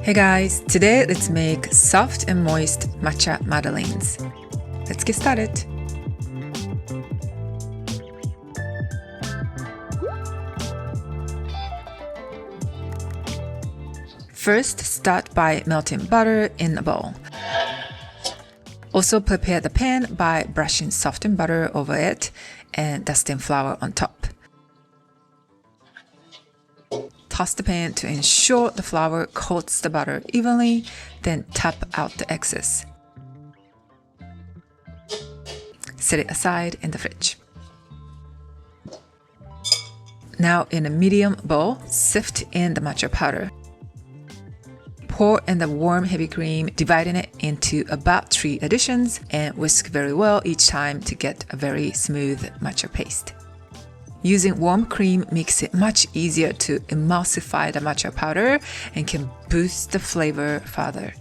Hey guys, today let's make soft and moist matcha madeleines. Let's get started. First, start by melting butter in a bowl. Also prepare the pan by brushing softened butter over it and dusting flour on top. Toss the pan to ensure the flour coats the butter evenly, then tap out the excess. Set it aside in the fridge. Now in a medium bowl, sift in the matcha powder. Pour in the warm heavy cream, dividing it into about 3 additions, and whisk very well each time to get a very smooth matcha paste. Using warm cream makes it much easier to emulsify the matcha powder and can boost the flavor further.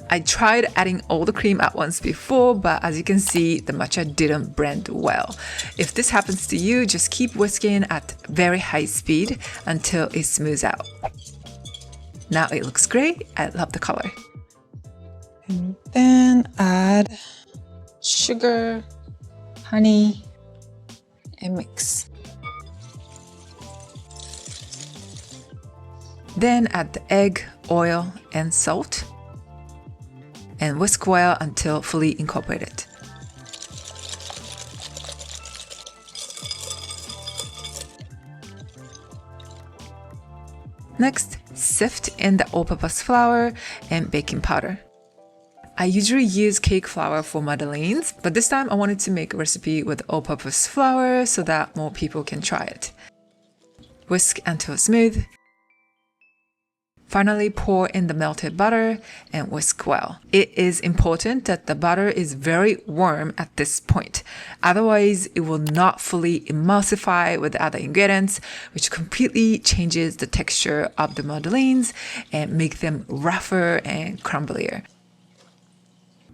I tried adding all the cream at once before, but as you can see, the matcha didn't blend well. If this happens to you, just keep whisking at very high speed until it smooths out. Now it looks great. I love the color. And then add sugar, honey, and mix. Then add the egg, oil, and salt, and whisk well until fully incorporated. Next, sift in the all-purpose flour and baking powder. I usually use cake flour for madeleines, but this time I wanted to make a recipe with all-purpose flour so that more people can try it. Whisk until smooth. Finally, pour in the melted butter and whisk well. It is important that the butter is very warm at this point. Otherwise, it will not fully emulsify with the other ingredients, which completely changes the texture of the madeleines and make them rougher and crumblier.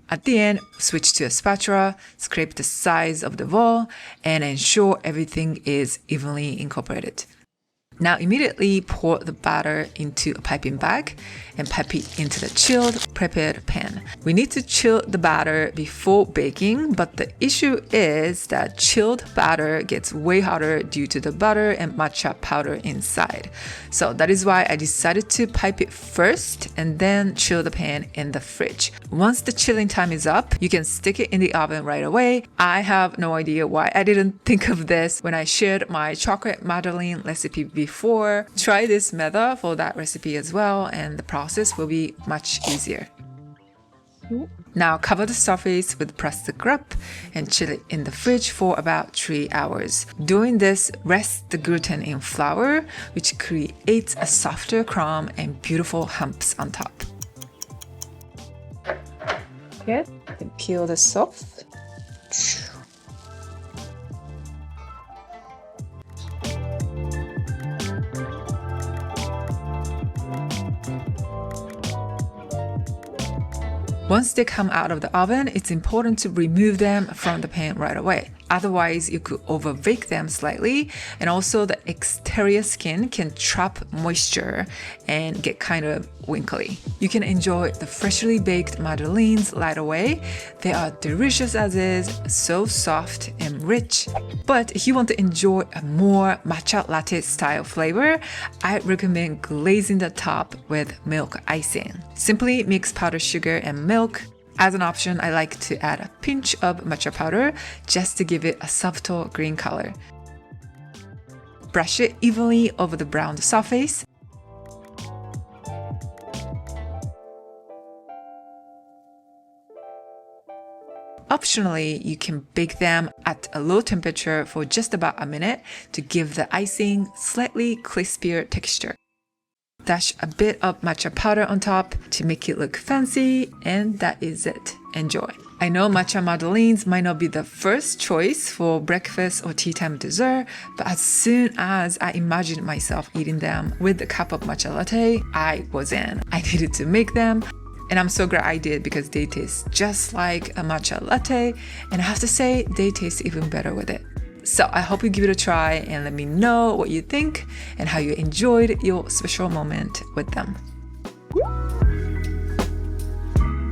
At the end, switch to a spatula, scrape the sides of the ball, and ensure everything is evenly incorporated. Now immediately pour the batter into a piping bag and pipe it into the chilled, prepared pan. We need to chill the batter before baking, but the issue is that chilled batter gets way hotter due to the butter and matcha powder inside. So that is why I decided to pipe it first and then chill the pan in the fridge. Once the chilling time is up, you can stick it in the oven right away. I have no idea why I didn't think of this when I shared my chocolate madeleine recipe before. Try this method for that recipe as well, and the process will be much easier. Now cover the surface with plastic wrap and chill it in the fridge for about 3 hours. Doing this rests the gluten in flour, which creates a softer crumb and beautiful humps on top. Good. And peel this off. Once they come out of the oven, it's important to remove them from the pan right away. Otherwise, you could over-bake them slightly, and also the exterior skin can trap moisture and get kind of wrinkly. You can enjoy the freshly baked madeleines right away. They are delicious as is, so soft and rich. But if you want to enjoy a more matcha latte style flavor, I recommend glazing the top with milk icing. Simply mix powdered sugar and milk. As an option, I like to add a pinch of matcha powder just to give it a subtle green color. Brush it evenly over the browned surface. Optionally, you can bake them at a low temperature for just about a minute to give the icing slightly crispier texture. Dash a bit of matcha powder on top to make it look fancy, and that is it. Enjoy! I know matcha madeleines might not be the first choice for breakfast or tea time dessert, but as soon as I imagined myself eating them with a cup of matcha latte, I was in. I needed to make them, and I'm so glad I did because they taste just like a matcha latte, and I have to say they taste even better with it. So I hope you give it a try and let me know what you think and how you enjoyed your special moment with them.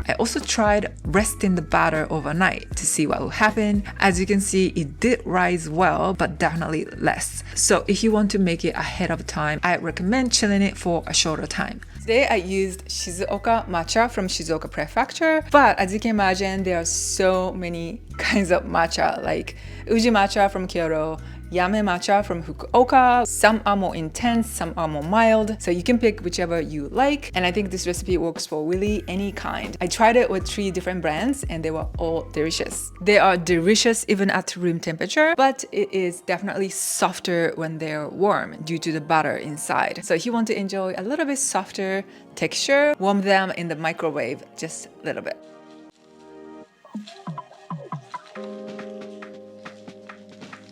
I also tried resting the batter overnight to see what will happen. As you can see, it did rise well, but definitely less. So if you want to make it ahead of time, I recommend chilling it for a shorter time. Today I used Shizuoka matcha from Shizuoka Prefecture, but as you can imagine, there are so many kinds of matcha, like Uji matcha from Kyoto, Yame matcha from Fukuoka. Some are more intense, some are more mild, so you can pick whichever you like. And I think this recipe works for really any kind. I tried it with 3 different brands and they were all delicious. They are delicious even at room temperature, but it is definitely softer when they're warm due to the butter inside. So if you want to enjoy a little bit softer texture, warm them in the microwave just a little bit.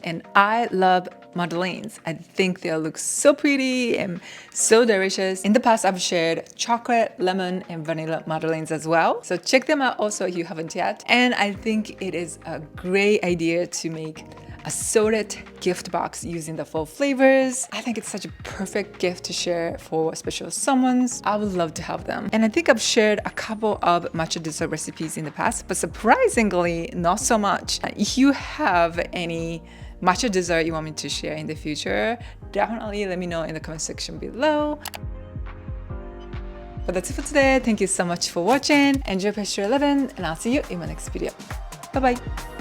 And I love Madeleines. I think they look so pretty and so delicious. In the past, I've shared chocolate, lemon, and vanilla Madeleines as well. So check them out also if you haven't yet. And I think it is a great idea to make a sorted gift box using the 4 flavors. I think it's such a perfect gift to share for special someones. I would love to have them. And I think I've shared a couple of matcha dessert recipes in the past, but surprisingly, not so much. If you have any matcha dessert you want me to share in the future, definitely let me know in the comment section below. But that's it for today. Thank you so much for watching. Enjoy pastry 11 and I'll see you in my next video. Bye bye.